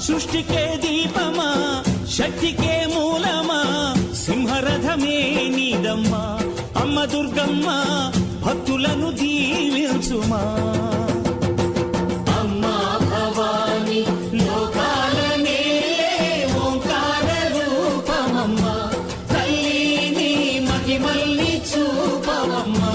సృష్టికే దీపమా శక్తికే మూలమా సింహరథమే నీదమ్మా అమ్మ దుర్గమ్మ భక్తులను దీవించుమా అమ్మా భవాని లోకాల నేలే ఓంకార రూపమమ్మా తల్లిని మహిమల్ని చూపవమ్మా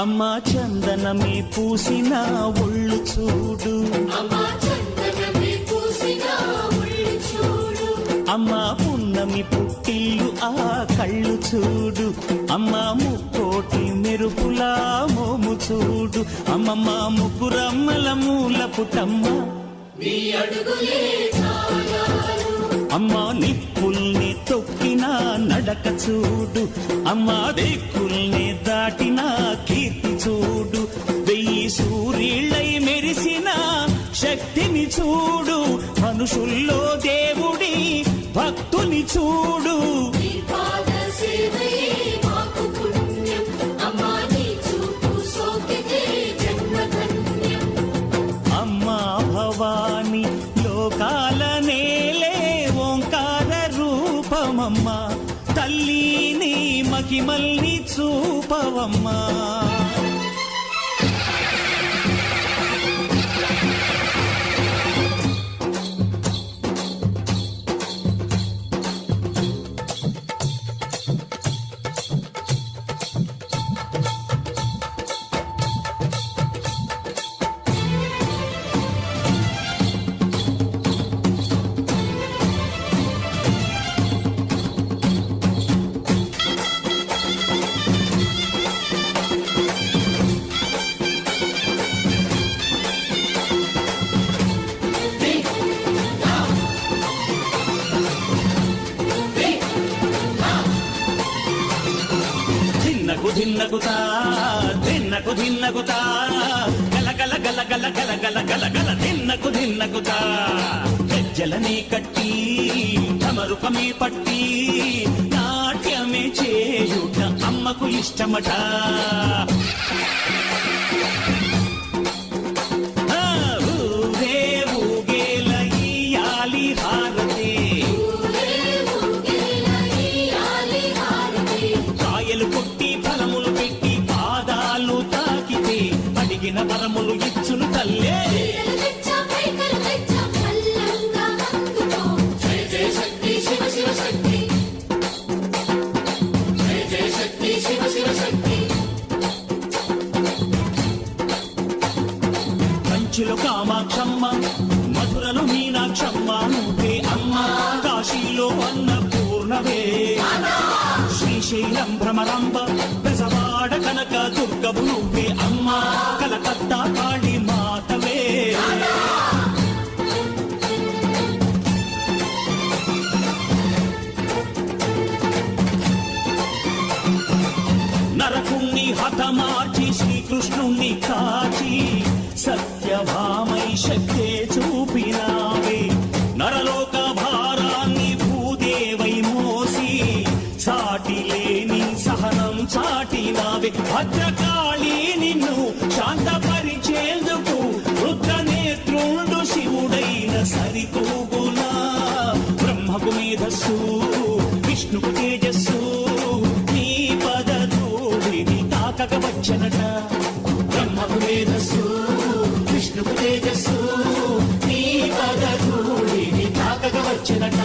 అమ్మా చందనమే పూసిన ఒళ్ళు చూడు అమ్మా పున్నమి పుట్టిల్లు ఆ కళ్ళు చూడు అమ్మా ముక్కోటి మెరుపులా మోము చూడు అమ్మమ్మ ముగ్గురమ్మల మూల పుటమ్మ అమ్మా నిప్పుల్ని తొక్కిన నడక చూడు అమ్మా దిక్కుల్ని దాటిన కీర్తి చూడు 1000 సూర్యుళ్ళై మెరిసిన శక్తిని చూడు మనుషుల్లో దేవుడి భక్తుని చూడు అమ్మా భవాని లోకాల నేలే ఓంకార రూపమమ్మా తల్లిని మహిమల్ని చూపవమ్మా ధిన్నగుతా ధిన్నకు ధిన్నగుతా గల గల గల గల గల గల గల గల ధిన్నగుతా గజ్జలనే కట్టి ఢమరుకమే పట్టి నాట్యమే చేయుట అమ్మకు ఇష్టమట ఊరే ఊగేల ఇయ్యాలి హారతి కాయలు కొట్టి ఫలములు పెట్టి పాదాలు తాకితే అడిగిన వరములు ఇచ్చును తల్లే కంచిలో కామాక్షమ్మ మధురలో మీనాక్షమ్మ నువ్వే అమ్మ కాశీలో అన్నపూర్ణవే శ్రీశైలం భ్రమరాంబ బెజవాడ కనక దుర్గవు నువ్వే అమ్మ కలకత్తా కాళీ మాతవే నరకుణ్ణి హతమార్చి శ్రీకృష్ణుణ్ణి కాచి సత్యభామై శక్తే చూపినావే నరలోక భారాన్ని భూదేవై మోసి సాటి లేని సహనం చాటినావే భద్రకాళి నిన్ను శాంతపరిచేందుకు రుద్రనేత్రుండు శివుడైన సరితూగునా బ్రహ్మకు మేధస్సు విష్ణుకు తేజస్సు నీ పదధూళిని తాకక వచ్చనట బ్రహ్మకు మేధస్సు విష్ణుకు తేజస్సు నీ పదధూళిని తాకక వచ్చనట